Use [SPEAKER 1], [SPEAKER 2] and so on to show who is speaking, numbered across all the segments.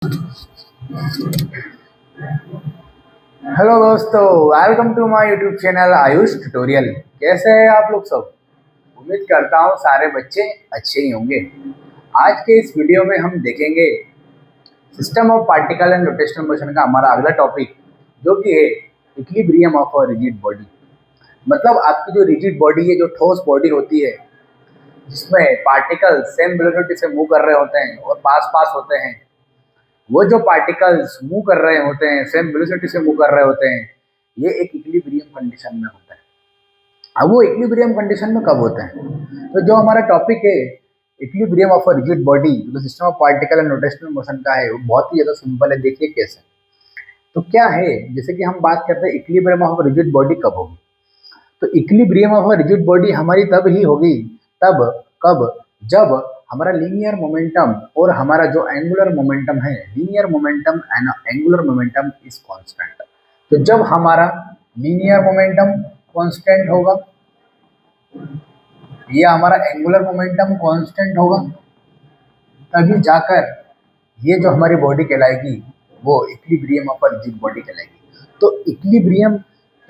[SPEAKER 1] Hello दोस्तों, welcome to my YouTube channel Ayush tutorial. कैसे हैं आप लोग सब? उम्मीद करता हूँ सारे बच्चे अच्छे ही होंगे। आज के इस वीडियो में हम देखेंगे system of particle and rotational motion का हमारा अगला टॉपिक, जो कि है equilibrium of a rigid body. मतलब आपकी जो रिजिड बॉडी है, जो ठोस बॉडी होती है, जिसमें पार्टिकल सेम वेलोसिटी से मूव कर रहे होते हैं और पास पास होते हैं, वो जो पार्टिकल्स मूव कर रहे होते हैं, सेम वेलोसिटी से मूव कर रहे होते हैं, ये एक इक्विलिब्रियम कंडीशन में होता है। अब वो इक्विलिब्रियम कंडीशन में कब होता है? तो जो हमारा टॉपिक है equilibrium of a rigid body, जो system of particle and rotational motion का है, वो बहुत ही ज़्यादा सिंपल है। देखिए कैसे। तो क्या है, जैसे कि हम बात करते हैं इक्विलिब्रियम ऑफ रिजिड बॉडी कब होगी। तो इक्विलिब्रियम ऑफ रिजिड बॉडी हमारी तब ही होगी, तब कब, जब हमारा लीनियर मोमेंटम और हमारा जो एंगुलर मोमेंटम है, linear momentum and angular momentum is constant. तो जब हमारा लीनियर मोमेंटम कांस्टेंट होगा या हमारा एंगुलर मोमेंटम कांस्टेंट होगा, तभी जाकर ये जो हमारी बॉडी कहलाएगी वो इक्विलिब्रियम ऑफ रिजिड बॉडी कहलाएगी। तो इक्विलिब्रियम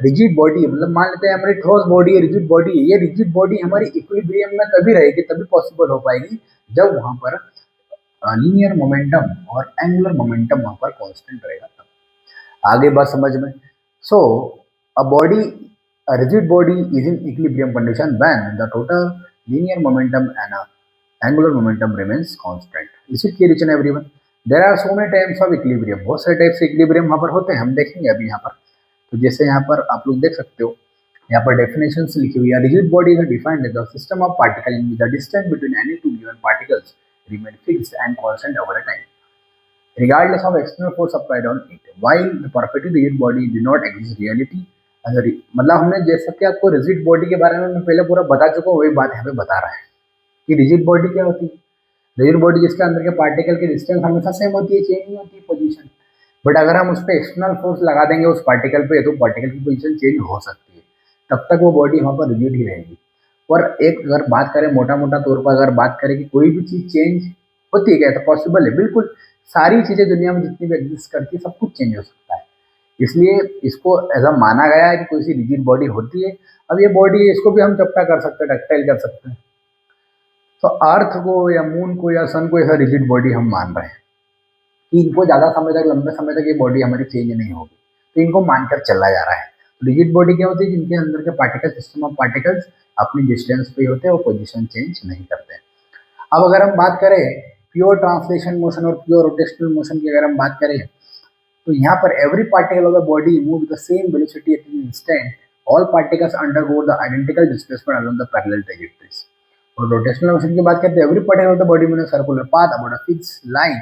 [SPEAKER 1] रिजिड बॉडी, मतलब मान लेते हैं हमारी ठोस बॉडी है, रिजिड बॉडी है। ये रिजिड बॉडी हमारी इक्विलिब्रियम में तभी रहेगी, तभी पॉसिबल हो पाएगी, जब वहां पर लीनियर मोमेंटम और एंगुलर मोमेंटम वहां पर कांस्टेंट रहेगा। तब आगे बात समझ में। So a body, a rigid body is in equilibrium condition when the total linear momentum and angular momentum remains constant. Is it clear each and everyone? There are so many types of equilibrium, बहुत सारे type से equilibrium वहाँ पर होते हैं, हम देखेंगे अभी यहाँ पर। तो जैसे यहाँ पर आप लोग देख सकते हो, यहाँ पर डेफिनेशन लिखी हुई है। Rigid body is defined as the system of particle in the distance between any two given particles remain fixed and constant over a time, regardless of external force applied on it. While the perfectly rigid body do not exist reality, मतलब हमने जैसा कि आपको rigid body के बारे में मैं पहले पूरा बता चुका हूँ, वही बात यहाँ पे बता रहा है कि रिजिड बॉडी क्या होती है। रिजिड बॉडी जिसके अंदर के पार्टिकल की डिस्टेंस हमेशा सेम होती है, चेंज नहीं होती है पोजीशन। बट अगर हम उस पर एक्सटर्नल फोर्स लगा देंगे उस पार्टिकल पे, तो पार्टिकल की पोजीशन चेंज हो सकती है। तब तक वो बॉडी वहाँ पर रिजिड ही रहेगी। और एक अगर बात करें मोटा मोटा तौर पर, अगर बात करें कि कोई भी चीज़ चेंज होती है क्या, तो पॉसिबल है, बिल्कुल। सारी चीज़ें दुनिया में जितनी भी एग्जिस्ट करती है, सब कुछ चेंज हो सकता है। इसलिए इसको ऐसा माना गया है कि कोई सी रिजिड बॉडी होती है। अब ये बॉडी है, इसको भी हम चपटा कर सकते हैं, डक्टाइल कर सकते हैं। तो अर्थ को या मून को या सन को ऐसा रिजिड बॉडी हम मान रहे हैं कि इनको ज़्यादा समय तक, लंबे समय तक ये बॉडी हमारी चेंज नहीं होगी, तो इनको मानकर चला जा रहा है। रिजिड बॉडी क्या होती है? जिनके अंदर के पार्टिकल, सिस्टम ऑफ पार्टिकल्स अपनी डिस्टेंस पे होते हैं, वो पोजिशन चेंज नहीं करते हैं। अब अगर हम बात करें प्योर ट्रांसलेशन मोशन और प्योर रोटेशनल मोशन की, अगर हम बात करें, तो यहाँ पर every particle of the body move with the same velocity at an instant. All particles undergo the identical displacement along the parallel trajectories. और रोटेशनल मोशन की बात करते हैं, every particle of the body move circular path about a fixed line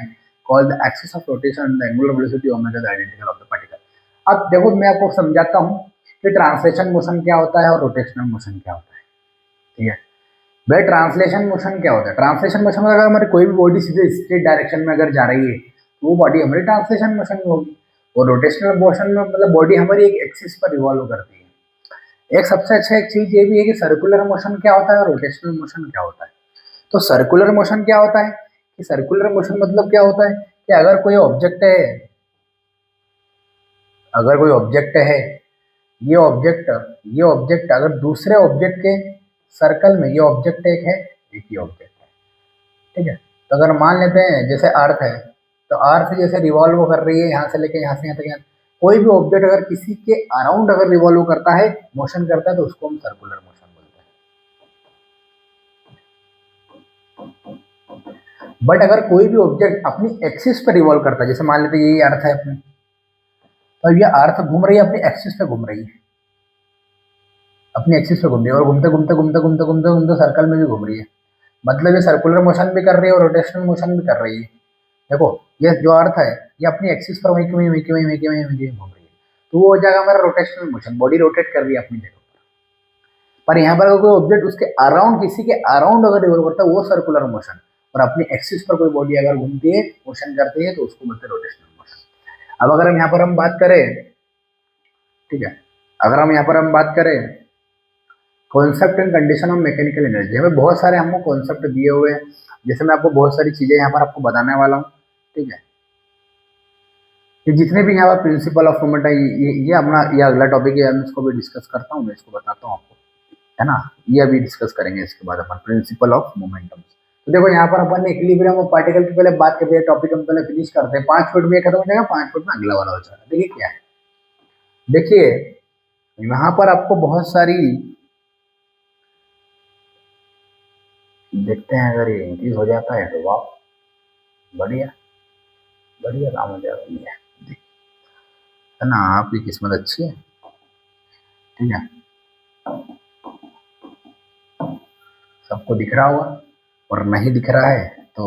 [SPEAKER 1] called the axis of rotation and the angular velocity omega the identical of the particle. अब देखो, मैं आपको समझाता हूँ कि ट्रांसलेशन मोशन क्या होता है और रोटेशनल मोशन क्या होता है। ठीक है भाई, ट्रांसलेशन मोशन क्या होता है? ट्रांसलेशन मोशन में अगर हमारी कोई भी बॉडी सीधे स्ट्रेट डायरेक्शन में अगर जा रही है, तो वो बॉडी हमारी ट्रांसलेशन मोशन में होगी। और रोटेशनल मोशन में मतलब बॉडी हमारी एक एक्सिस पर रिवॉल्व करती है। एक सबसे अच्छा एक चीज ये भी है कि सर्कुलर मोशन क्या होता है और रोटेशनल मोशन क्या होता है। तो सर्कुलर मोशन क्या होता है कि सर्कुलर मोशन मतलब क्या होता है कि अगर कोई ऑब्जेक्ट है, अगर कोई ऑब्जेक्ट है, ये ऑब्जेक्ट, ये ऑब्जेक्ट अगर दूसरे ऑब्जेक्ट के सर्कल में, ये ऑब्जेक्ट एक है, एक ही ऑब्जेक्ट है, ठीक है। तो अगर मान लेते हैं जैसे अर्थ है, तो अर्थ जैसे रिवॉल्व कर रही है, यहाँ से लेके यहाँ से यहाँ तक, यहाँ कोई भी ऑब्जेक्ट अगर किसी के अराउंड अगर रिवॉल्व करता है, मोशन करता है, तो उसको हम सर्कुलर मोशन बोलते हैं। बट अगर कोई भी ऑब्जेक्ट अपनी एक्सिस पर रिवॉल्व करता है, जैसे मान लेते हैं यही अर्थ है अपने, तो ये अर्थ घूम रही है, अपनी एक्सिस पे घूम रही है, अपनी एक्सिस पे घूम रही है, और घूमते घूमते घूमते घूमते घूमते घूमते सर्कल में भी घूम रही है। मतलब ये सर्कुलर मोशन भी कर रही है और रोटेशनल मोशन भी कर रही है। देखो, ये जो अर्थ है, ये अपनी एक्सिस पर वहीं की वहीं वहीं की वहीं वहीं की वहीं वहीं की वहीं घूम रही है, तो वो हो जाएगा हमारा रोटेशनल मोशन। बॉडी रोटेट कर रही है अपनी जगह पर यहाँ पर अगर कोई ऑब्जेक्ट उसके अराउंड, किसी के अराउंड अगर रिवॉल्व करता है, वो सर्कुलर मोशन। और अपनी एक्सिस पर कोई बॉडी अगर घूमती है, मोशन करती है, तो उसको बोलते हैं रोटेशनल मोशन। अब अगर हम यहाँ पर हम बात करें, ठीक है, अगर हम यहाँ पर हम बात करें concept and condition of mechanical energy, हमें बहुत सारे हमको कॉन्सेप्ट दिए हुए हैं। जैसे मैं आपको बहुत सारी चीज़ें यहाँ पर आपको बताने वाला हूँ, ठीक है। कि जितने भी यहाँ पर प्रिंसिपल ऑफ मोमेंट है, ये अपना ये अगला टॉपिक है, मैं इसको भी डिस्कस करता हूँ, मैं इसको बताता हूँ आपको, है ना। ये अभी डिस्कस करेंगे इसके बाद अपन प्रिंसिपल ऑफ मोमेंटम। तो देखो यहाँ पर अपन ने इक्विलिब्रियम ऑफ पार्टिकल की पहले बात करते हैं, टॉपिक हम पहले फिनिश करते हैं, 5 मिनट में ये खत्म हो जाएगा, 5 मिनट में अगला वाला हो जाएगा। देखिए क्या है, देखिए यहाँ पर आपको बहुत सारी, देखते हैं अगर ये इंक्रीज हो जाता है तो वाह, बढ़िया बढ़िया काम हो जाएगा ये, है ना। आपकी किस्मत अच्छी है, ठीक है, सबको दिख रहा होगा, और नहीं दिख रहा है तो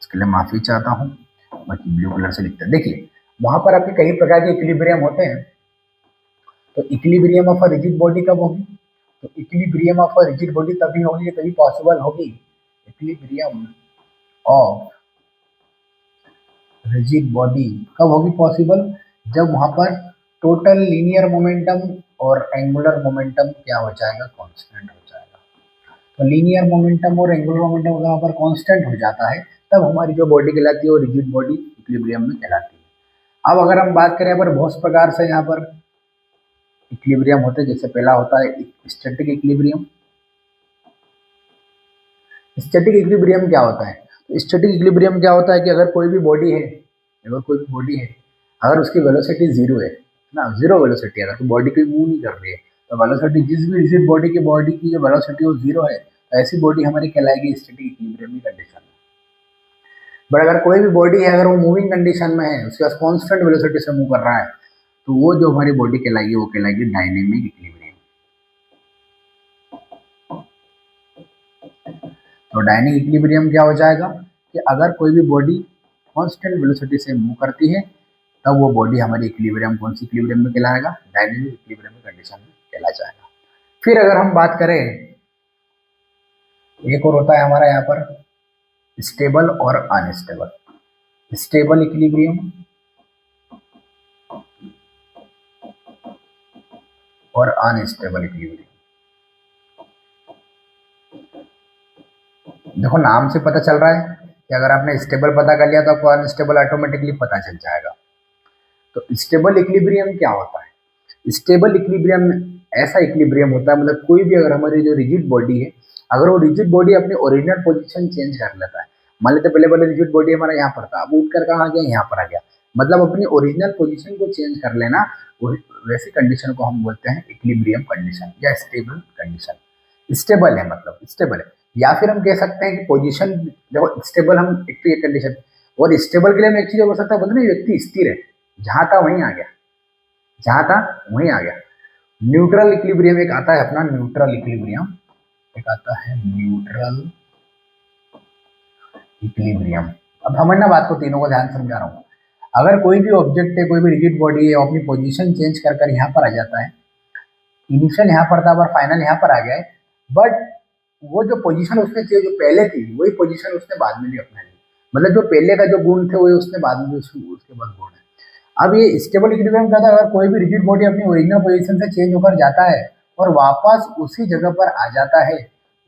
[SPEAKER 1] इसके लिए माफी चाहता हूँ। बाकी ब्लू कलर से लिखते हैं। देखिए वहां पर आपके कई प्रकार के इक्विलिब्रियम होते हैं। तो equilibrium of a rigid body कब होगी? तो equilibrium of a rigid body तभी होगी, तभी पॉसिबल होगी। इक्विलिब्रियम ऑफ रिजिड बॉडी कब होगी पॉसिबल? जब वहां पर टोटल लीनियर मोमेंटम और एंगुलर मोमेंटम क्या हो जाएगा, कांस्टेंट हो जाएगा। तो लीनियर मोमेंटम और एंगुलर मोमेंटम अगर वहां पर कांस्टेंट हो जाता है, तब हमारी जो बॉडी कहलाती है वो रिजिड बॉडी इक्विलिब्रियम में कहलाती है। अब अगर हम बात करें, पर बहुत प्रकार से यहाँ पर इक्विलिब्रियम होते हैं। जैसे पहला होता है स्टैटिक इक्विलिब्रियम। स्टैटिक इक्विलिब्रियम क्या होता है? तो स्टैटिक इक्विलिब्रियम क्या होता है कि अगर कोई भी बॉडी है, अगर उसकी वेलोसिटी जीरो है ना, जीरो वेलोसिटी, अगर बॉडी कोई मूव नहीं कर रही है, तो वेलोसिटी जिस भी रिजिड बॉडी की जो वेलोसिटी वो जीरो है, तो ऐसी बॉडी हमारी कहलाएगी स्टैटिक इक्विलिब्रियम की कंडीशन में। बट अगर कोई भी बॉडी है, अगर वो मूविंग कंडीशन में है, उसके पास कांस्टेंट वेलोसिटी से मूव कर रहा है, तो वो जो हमारी बॉडी कहलाएगी वो कहलाएगी डायनेमिक इक्विलिब्रियम। तो डायनेमिक इक्विलिब्रियम क्या हो जाएगा कि अगर कोई भी बॉडी कांस्टेंट वेलोसिटी से मूव करती है, तब वो बॉडी हमारी इक्विलिब्रियम, कौन सी इक्विलिब्रियम में कहलाएगा? डायनेमिक इक्विलिब्रियम की कंडीशन में कहला जाएगा। फिर अगर हम बात करें, एक और होता है हमारा यहाँ पर स्टेबल और अनस्टेबल। स्टेबल इक्विलिब्रियम और अनस्टेबल इक्विलिब्रियम। देखो नाम से पता चल रहा है कि अगर आपने स्टेबल पता कर लिया तो आपको अनस्टेबल ऑटोमेटिकली पता चल जाएगा। तो स्टेबल इक्विलिब्रियम क्या होता है? स्टेबल इक्विलिब्रियम ऐसा इक्विलिब्रियम होता है, मतलब कोई भी अगर हमारी जो रिजिड बॉडी है, अगर वो रिजिड बॉडी अपनी ओरिजिनल पोजीशन चेंज कर लेता है, मान लेते पहले पहले रिजिड बॉडी हमारा यहाँ पर था, अब उठकर कहाँ आ गया, यहाँ पर आ गया, मतलब अपनी ओरिजिनल पोजीशन को चेंज कर लेना, वैसी कंडीशन को हम बोलते हैं इक्विलिब्रियम कंडीशन या स्टेबल कंडीशन। स्टेबल है मतलब स्टेबल है, या फिर हम कह सकते हैं कि पोजीशन, देखो स्टेबल हम एक तो ये कंडीशन, और स्टेबल के लिए हम एक चीज हो सकता है, बोलते ना व्यक्ति स्थिर है, जहां था वहीं आ गया, जहां था वहीं आ गया। न्यूट्रल इक्विलिब्रियम एक आता है अपना, न्यूट्रल इक्विलिब्रियम एक आता है, न्यूट्रल इक्विलिब्रियम। अब समझना बात को, तीनों को ध्यान से समझा रहा हूँ। अगर कोई भी ऑब्जेक्ट है, कोई भी रिजिड बॉडी है, अपनी पोजीशन चेंज कर कर यहाँ पर आ जाता है, इनिशियल यहाँ पर था और फाइनल यहाँ पर आ गया है, बट वो जो पोजीशन उसने चाहिए जो पहले थी, वही पोजीशन उसने बाद में भी अपना ली, मतलब जो पहले का जो गुण थे वही उसने बाद में भी उसके बाद गुण है। अब ये स्टेबल इक्विलिब्रियम क्या था, अगर कोई भी रिजिड बॉडी अपनी ओरिजिनल पोजीशन से चेंज होकर जाता है और वापस उसी जगह पर आ जाता है,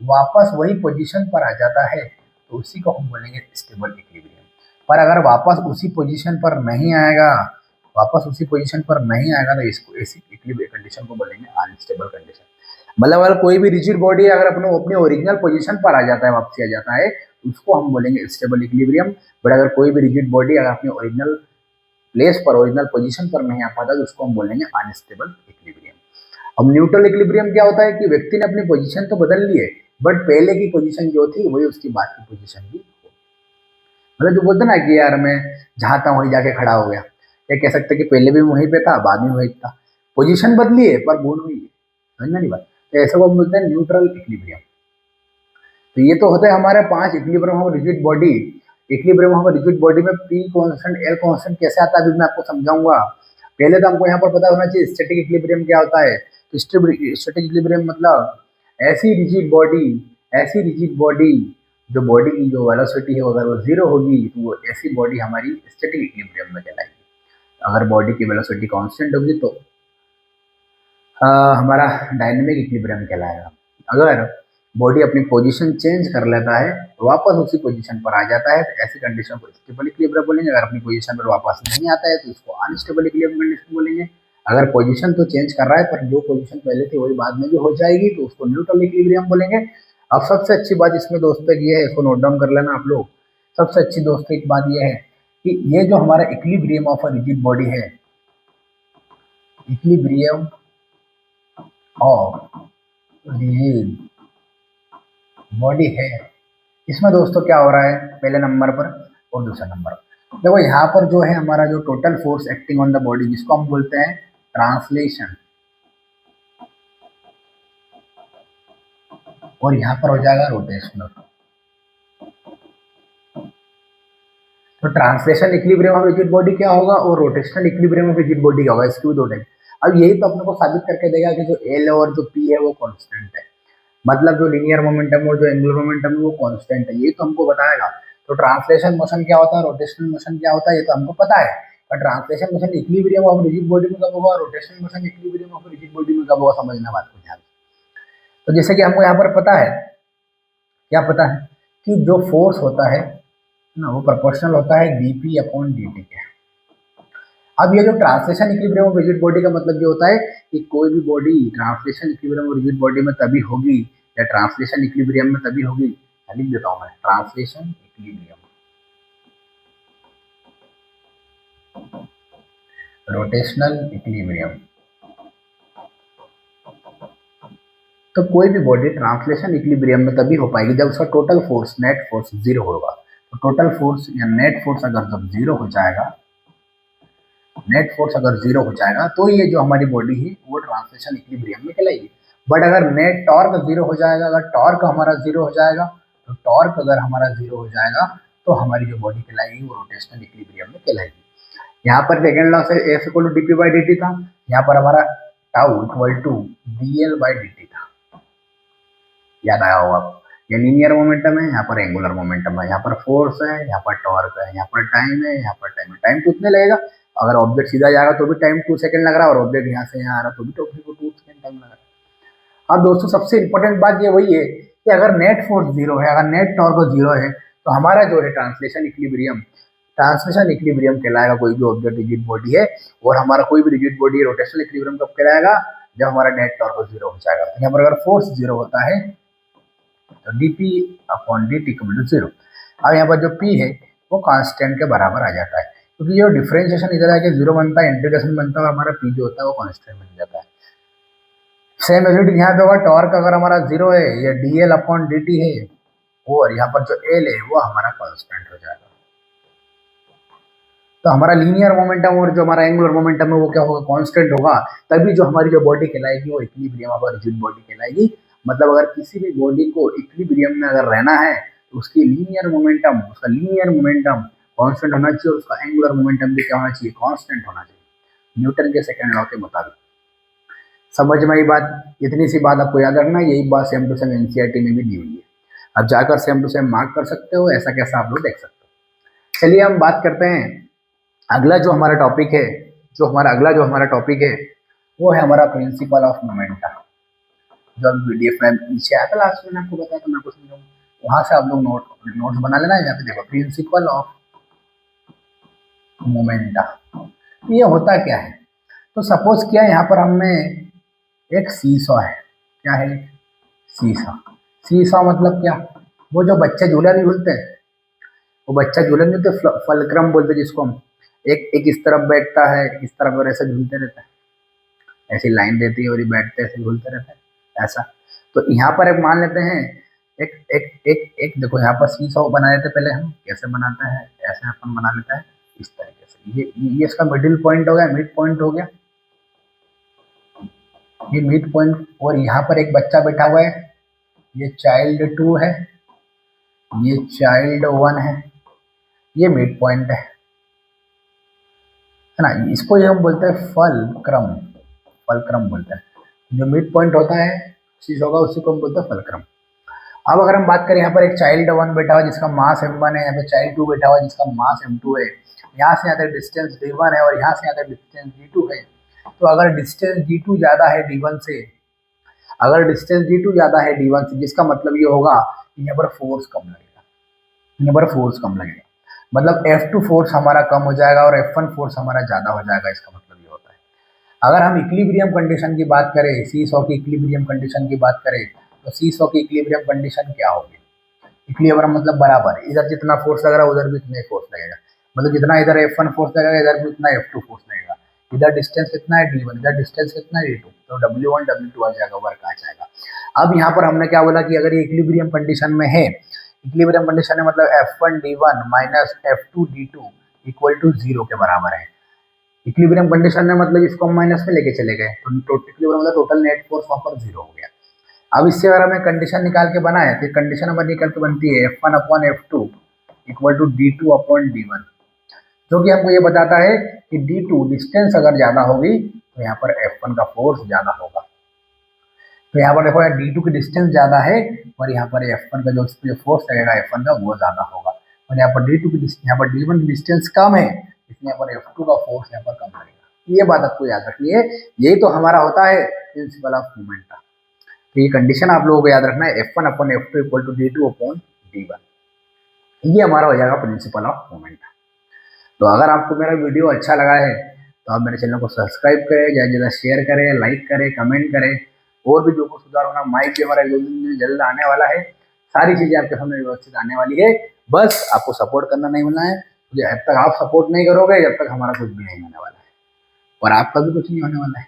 [SPEAKER 1] वापस वही पोजीशन पर आ जाता है, तो उसी को हम बोलेंगे स्टेबल इक्विलिब्रियम। पर अगर वापस उसी पोजीशन पर नहीं आएगा, वापस उसी पोजीशन पर नहीं आएगा, तो इसको ऐसी इक्विलिब्रियम कंडीशन को बोलेंगे अनस्टेबल कंडीशन। मतलब अगर कोई भी रिजिड बॉडी अगर अपने ओरिजिनल पोजीशन पर आ जाता है, वापसी आ जाता है, उसको हम बोलेंगे स्टेबल इक्विलिब्रियम। बट अगर कोई भी रिजिड बॉडी अगर अपने ओरिजिनल प्लेस पर, ओरिजिनल पोजीशन पर नहीं आ पाता, तो उसको हम बोलेंगे अनस्टेबल इक्विलिब्रियम। अब न्यूट्रल इक्विलिब्रियम क्या होता है कि व्यक्ति ने अपनी पोजीशन तो बदल ली है, बट पहले की पोजीशन जो थी वही उसकी बाद की पोजीशन भी हो, मतलब जो बोलते ना कि यार मैं जहां था वहीं जाके खड़ा हो गया, या कह सकते कि पहले भी वहीं पे था, बाद में वहीं था, पोजीशन बदली है पर गुण हुई है, समझना नहीं बात। तो ऐसे को हम बोलते हैं न्यूट्रल इक्विलिब्रियम। तो ये तो होते हैं हमारे 5 equilibrium of rigid body. Equilibrium of rigid body में पी कांस्टेंट, एल कांस्टेंट कैसे आता है अभी मैं आपको समझाऊंगा। पहले तो हमको यहाँ पर पता होना चाहिए स्टैटिक इक्विलिब्रियम क्या होता है। तो स्टैटिक इक्विलिब्रियम मतलब ऐसी रिजिड बॉडी जो बॉडी की जो वेलोसिटी है अगर वो जीरो होगी, तो वो ऐसी बॉडी हमारी स्टैटिक इक्विलिब्रियम में कहलाएगी। अगर बॉडी की वेलोसिटी कांस्टेंट होगी तो हमारा डायनेमिक इक्विलिब्रियम कहलाएगा। अगर बॉडी अपनी पोजीशन चेंज कर लेता है, वापस उसी पोजीशन पर आ जाता है, तो ऐसी कंडीशन को स्टेबल इक्विलिब्रियम बोलेंगे। अगर अपनी पोजीशन पर वापस नहीं आता है तो इसको अनस्टेबल इक्विलिब्रियम कंडीशन बोलेंगे। अगर पोजीशन तो चेंज कर रहा है पर जो पोजीशन पहले थी वही बाद में भी हो जाएगी तो उसको न्यूट्रल इक्विलिब्रियम बोलेंगे। अब सबसे अच्छी बात इसमें दोस्तों ये है, इसको नोट डाउन कर लेना आप लोग। सबसे अच्छी दोस्तों एक बात ये है कि ये जो हमारा equilibrium of a rigid body है, इक्विलिब्रियम ऑफ रिजिड बॉडी है, इसमें दोस्तों क्या हो रहा है पहले नंबर पर और दूसरे नंबर पर देखो यहाँ पर जो है हमारा जो total force acting on the body जिसको हम बोलते हैं ट्रांसलेशन, और यहाँ पर हो जाएगा रोटेशनल। तो translation equilibrium of rigid body क्या होगा और rotational equilibrium of rigid body क्या होगा, इसकी भी दो टाइप। अब यही तो अपने को साबित करके देगा कि जो एल और जो पी है वो कांस्टेंट है, मतलब जो लीनियर मोमेंटम और जो एंगुलर मोमेंटम है वो कांस्टेंट है, ये तो हमको बताएगा। तो ट्रांसलेशन मोशन क्या होता है, रोटेशनल मोशन क्या होता है, ये तो हमको पता है। पर translation motion equilibrium of rigid body में कब होगा, rotational motion equilibrium of rigid body में कब होगा, समझना बात को ध्यान। तो जैसे कि हमको यहाँ पर पता है, क्या पता है कि जो फोर्स होता है ना वो प्रोपोर्शनल होता है dp अपॉन dt के। अब ये जो translation equilibrium of rigid body का मतलब ये होता है कि कोई भी body translation equilibrium of rigid body में तभी होगी या ट्रांसलेशन इक्विलिब्रियम में तभी होगी, लिख देता हूं मैं ट्रांसलेशन इक्विलिब्रियम, रोटेशनल इक्विलिब्रियम। तो कोई भी बॉडी ट्रांसलेशन इक्विलिब्रियम में तभी हो पाएगी जब उसका total force net force zero होगा। तो टोटल फोर्स या नेट फोर्स अगर जब जीरो हो जाएगा, नेट फोर्स अगर जीरो हो जाएगा तो ये जो हमारी बॉडी है वो ट्रांसलेशन इक्विलिब्रियम में कहलाएगी। बट अगर नेट टॉर्क जीरो हो जाएगा, अगर टॉर्क हमारा जीरो हो जाएगा, तो टॉर्क अगर हमारा जीरो हो जाएगा तो हमारी जो बॉडी कहलाएगी वो रोटेशनल इक्विलिब्रियम में कहलाएगी। यहाँ पर सेकेंड लॉ से F equal to DP by D था, यहाँ पर हमारा tau equal to DL by D था, याद आया होगा आपको। ये लीनियर मोमेंटम है, यहाँ पर एंगुलर मोमेंटम है, यहाँ पर फोर्स है, यहाँ पर टॉर्क है, यहाँ पर टाइम है, यहाँ पर टाइम है। टाइम कितने लगेगा, अगर ऑब्जेक्ट सीधा जाएगा तो भी टाइम 2 सेकंड लग रहा है और ऑब्जेक्ट यहाँ से यहाँ आ रहा तो भी तो 2 सेकंड टाइम लग रहा है। अब दोस्तों सबसे इंपॉर्टेंट बात ये वही है कि अगर नेट फोर्स जीरो है, अगर नेट टॉर्क जीरो है तो हमारा जो है ट्रांसलेशन इक्विलिब्रियम, ट्रांसलेशन इक्विलिब्रियम कहलाएगा कोई भी ऑब्जेक्ट रिजिड बॉडी है, और हमारा कोई भी रिजिड बॉडी है रोटेशनल इक्विलिब्रियम कब कहलाएगा, जब हमारा नेट टॉर्क जीरो हो जाएगा। यहाँ पर अगर फोर्स जीरो होता है तो dp upon dt equal to zero. अब यहाँ पर जो p है वो कांस्टेंट के बराबर आ जाता है, क्योंकि जो डिफरेंशिएशन इधर आके जीरो बनता है, इंटीग्रेशन बनता है, हमारा p जो होता है वो कांस्टेंट बन जाता है। सेम एबिलिटी यहाँ पे होगा, टॉर्क अगर हमारा जीरो है, ये dl अपॉन dt है, और यहाँ पर जो l है वो हमारा कांस्टेंट हो जाएगा। तो हमारा लीनियर मोमेंटम और जो हमारा एंगुलर मोमेंटम है वो क्या होगा, कांस्टेंट होगा, तभी जो हमारी जो बॉडी कहलाएगी वो इक्विलिब्रियम ऑफ रिजिड बॉडी कहलाएगी। मतलब अगर किसी भी बॉडी को इक्विलिब्रियम में अगर रहना है तो उसकी लीनियर मोमेंटम, उसका लीनियर मोमेंटम कांस्टेंट होना चाहिए और उसका एंगुलर मोमेंटम भी क्या होना चाहिए, कांस्टेंट होना चाहिए, न्यूटन के सेकंड लॉ के मुताबिक। समझ में आई बात, इतनी सी बात आपको याद रखना, यही बात सेम टू सेम एनसीईआरटी में भी दी हुई है। अब जाकर सेम टू सेम मार्क कर सकते हो, ऐसा कैसा आप लोग देख सकते हो। चलिए हम बात करते हैं अगला जो हमारा टॉपिक है, जो हमारा टॉपिक है वो है हमारा प्रिंसिपल ऑफ मोमेंटम। जो पीडीएफ में नीचे आया था लास्ट में आपको बताया था, मैं आपको समझाऊँ, वहां से आप लोग नोट्स बना लेना। यहाँ पे देखो प्रिंसिपल ऑफ मोमेंटम, ये होता क्या है। तो सपोज किया यहाँ पर हमें एक सीसॉ है, क्या है, सीसॉ। सीसॉ मतलब क्या, वो जो बच्चे झूला नहीं झूलते, वो बच्चा झूला नहीं झूलते, फलक्रम बोलते जिसको हम, एक इस तरफ बैठता है, इस तरफ और ऐसे झूलते रहता है, ऐसी लाइन रहती है और ये बैठते ऐसे झूलते रहता है ऐसा। तो यहाँ पर एक मान लेते हैं, एक एक एक एक देखो यहाँ पर सीसॉ बना लेते, पहले हम कैसे बनाते हैं, ऐसे अपन बना लेता है इस तरीके से। ये इसका मिडिल पॉइंट हो गया, मिड पॉइंट हो गया, ये मिड पॉइंट, और यहाँ पर एक बच्चा बैठा हुआ है, ये चाइल्ड 2 है, ये चाइल्ड 1 है, ये मिड पॉइंट है ना। इसको ये हम बोलते हैं फलक्रम, फलक्रम बोलते हैं। जो मिड पॉइंट होता है चीज होगा उसी को हम बोलते हैं फलक्रम। अब अगर हम बात करें, यहाँ पर एक चाइल्ड 1 बैठा हुआ जिसका मास m1 है, यहाँ पे चाइल्ड 2 बैठा हुआ जिसका मास m2 है, यहाँ से यहाँ तक डिस्टेंस d1 है और यहाँ से यहाँ तक डिस्टेंस d2 है। तो अगर डिस्टेंस d2 ज़्यादा है d1 से, अगर डिस्टेंस d2 ज़्यादा है d1 से, जिसका मतलब ये होगा कि यहाँ पर फोर्स कम लगेगा, यहाँ पर फोर्स कम लगेगा, मतलब F2 फोर्स हमारा कम हो जाएगा और F1 फोर्स हमारा ज़्यादा हो जाएगा। इसका मतलब ये होता है। अगर हम इक्विलिब्रियम कंडीशन की बात करें, सीसॉ की इक्विलिब्रियम कंडीशन की बात करें, तो सीसॉ की इक्विलिब्रियम कंडीशन क्या होगी? इक्विलिब्रियम मतलब बराबर, इधर जितना फोर्स लग रहा है उधर भी उतना ही फोर्स लगेगा, मतलब जितना इधर F1 फोर्स लगेगा इधर भी उतना F2 फोर्स लगेगा। इधर डिस्टेंस कितना है d1, इधर डिस्टेंस कितना है d2, तो W1 W2 आ जाएगा, वर्क आ जाएगा। अब यहाँ पर हमने क्या बोला कि अगर ये इक्विलिब्रियम कंडीशन में है, इक्विलिब्रियम कंडीशन में मतलब F1 d1 minus F2 d2 equal to 0 के बराबर है। इक्विलिब्रियम कंडीशन में मतलब इसको हम माइनस में लेके चले गए, तो इक्विलिब्रियम मतलब टोटल नेट फोर्स वहाँ पर 0 हो गया। अब इससे अगर हमें कंडीशन निकाल के बनाए तो कंडीशन हमारी निकल के बनती है F1 upon F2 equal to D2 upon D1, जो कि हमको ये बताता है कि D2 डिस्टेंस अगर ज़्यादा होगी तो यहाँ पर F1 का फोर्स ज़्यादा होगा। तो यहाँ पर देखो यार D2 की डिस्टेंस ज़्यादा है और यहाँ पर F1 का जो फोर्स लगेगा F1 का वो ज़्यादा होगा, और यहाँ पर D2 की यहाँ पर D1 की डिस्टेंस कम है, इसलिए यहाँ पर F2 का फोर्स यहाँ पर कम लगेगा। ये बात आपको याद रखनी है, यही तो हमारा होता है प्रिंसिपल ऑफ मोमेंट का। तो ये कंडीशन आप लोगों को याद रखना है, F1 upon F2 equal to D2 upon D1, ये हमारा हो जाएगा प्रिंसिपल ऑफ मोमेंट। तो अगर आपको मेरा वीडियो अच्छा लगा है तो आप मेरे चैनल को सब्सक्राइब करें, ज़्यादा से ज़्यादा शेयर करें, लाइक करें, कमेंट करें, और भी जो कुछ सुधार होना, माइक भी हमारा जल्द आने वाला है, सारी चीज़ें आपके सामने व्यवस्थित आने वाली है। बस आपको सपोर्ट करना नहीं भूलना है, क्योंकि जब तक आप सपोर्ट नहीं करोगे जब तक हमारा कुछ भी नहीं होने वाला है, और आपका भी कुछ नहीं होने वाला है।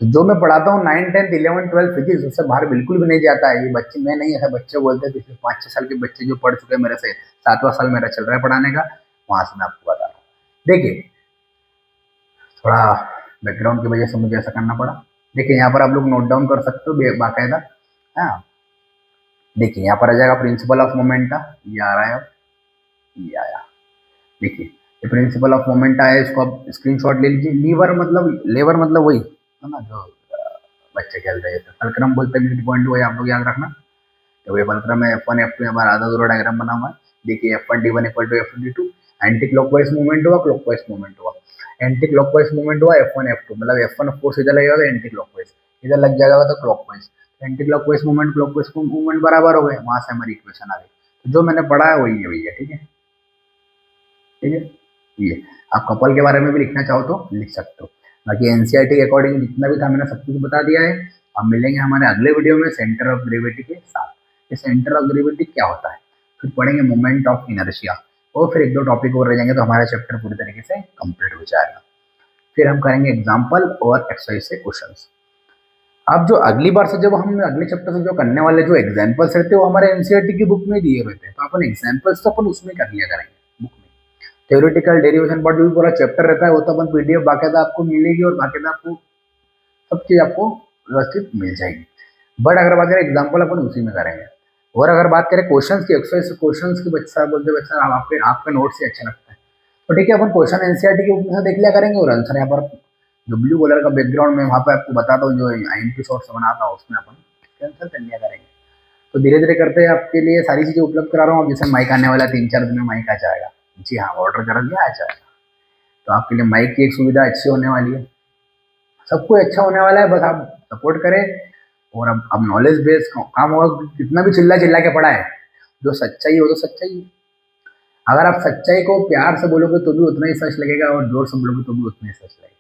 [SPEAKER 1] तो जो मैं पढ़ाता हूँ 9, 10, 11, 12 फिजिक्स, उससे बाहर बिल्कुल भी नहीं जाता है। ये बच्चे, मैं नहीं, ऐसा बच्चे बोलते हैं, पिछले 5-6 साल के बच्चे जो पढ़ चुके हैं मेरे से, 7वां साल मेरा चल रहा है पढ़ाने का, वहाँ से मैं आपको बता रहा हूँ। देखिए, थोड़ा बैकग्राउंड की वजह से मुझे ऐसा करना पड़ा। देखिए यहाँ पर आप लोग नोट डाउन कर सकते हो बाकायदा। हाँ, देखिए यहाँ पर आ जाएगा प्रिंसिपल ऑफ मोमेंटा, ये आ रहा है, अब ये आया। देखिए ये प्रिंसिपल ऑफ मोमेंटा है, इसको आप स्क्रीनशॉट ले लीजिए। लेवर मतलब वही है ना जो बच्चे खेलते हैं, फलक्रम बोलते हैं, मिड पॉइंट, वही आप लोग याद रखना। तो ये फलक्रम है, F1 F2 हमारा आधा दूरा डायग्राम बना हुआ है। देखिए F1 D1 equal to F2 D2, anti clockwise movement हुआ, क्लॉकवाइज मूवमेंट हुआ, एंटी क्लॉकवाइज मूवमेंट हुआ F1 F2, मतलब F1 फोर्स इधर लगेगा तो एंटी क्लॉकवाइज, इधर लग जाएगा तो clockwise, anti clockwise movement clockwise movement बराबर हो गए, वहां से हमारी इक्वेशन आ गई। तो जो मैंने पढ़ा है वही है भैया, ठीक है, ठीक है। ये आप कपल के बारे में भी लिखना चाहो तो लिख सकते हो, बाकी एनसीईआरटी के अकॉर्डिंग जितना भी था मैंने सब कुछ बता दिया है। अब मिलेंगे हमारे अगले वीडियो में सेंटर ऑफ ग्रेविटी के साथ। ये सेंटर ऑफ ग्रेविटी क्या होता है, फिर पढ़ेंगे मोमेंट ऑफ इनर्शिया, और फिर 1-2 टॉपिक और रह जाएंगे तो हमारा चैप्टर पूरी तरीके से कंप्लीट हो जाएगा। फिर हम करेंगे एग्जाम्पल और एक्सरसाइज से क्वेश्चंस। अब जो अगली बार से जब हम अगले चैप्टर से जो करने वाले जो एग्जाम्पल्स रहते हैं वो हमारे एनसीईआरटी की बुक में दिए रहते हैं, तो अपन एग्जाम्पल्स तो अपन उसमें कर लिया करेंगे बुक में। थ्योरेटिकल डेरिवेशन पार्ट जो भी पूरा चैप्टर रहता है वो तो अपन पीडीएफ बाकायदा आपको मिलेगी, और बाकायदा आपको सब चीज़ आपको व्यवस्थित मिल जाएगी। बट अगर बात करें एग्जाम्पल अपन उसी में करेंगे। और अगर बात करें क्वेश्चंस की, एक्सरसाइज क्वेश्चंस की, बच्चा साहब बोलते बच्चा आपका नोट्स ही अच्छा लगता है, तो ठीक है अपन क्वेश्चन एनसीईआरटी के बुक में से देख लिया करेंगे, और आंसर यहाँ पर जो ब्लू कलर का बैकग्राउंड में वहाँ पे आपको बताता हूँ, जो आईएमपी शॉर्ट्स बनाता हूँ उसमें अपन आंसर कर लिया करेंगे। तो धीरे धीरे करते आपके लिए सारी चीज़ें उपलब्ध करा रहा हूँ। अब जैसे माइक आने वाला 3-4 दिन में माइक आ जाएगा, जी हाँ, ऑर्डर कर दिया, आ जाएगा। तो आपके लिए माइक की एक सुविधा अच्छी होने वाली है, सब कुछ अच्छा होने वाला है, बस आप सपोर्ट करें। और अब नॉलेज बेस्ड काम होगा, कितना भी चिल्ला चिल्ला के पढ़ा है, जो सच्चाई हो तो सच्चाई है। अगर आप सच्चाई को प्यार से बोलोगे तो भी उतना ही सच लगेगा, और जोर से बोलोगे तो भी उतना ही सच लगेगा।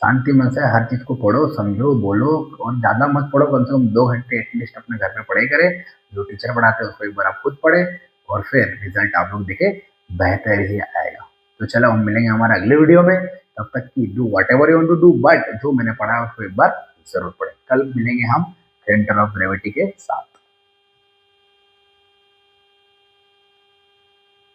[SPEAKER 1] शांति मन से हर चीज़ को पढ़ो, समझो, बोलो, और ज़्यादा मत पढ़ो, कम से कम 2 घंटे एटलीस्ट अपने घर में पढ़ाई करें। जो टीचर पढ़ाते हैं उसको एक बार आप खुद पढ़े, और फिर रिजल्ट आप लोग देखे, बेहतर ही आएगा। तो चलो हम मिलेंगे हमारे अगले वीडियो में, तब तक की do whatever you want to do, but जो मैंने पढ़ा है उसको एक बार जरूर पढ़े। कल मिलेंगे हम सेंटर ऑफ ग्रेविटी के साथ।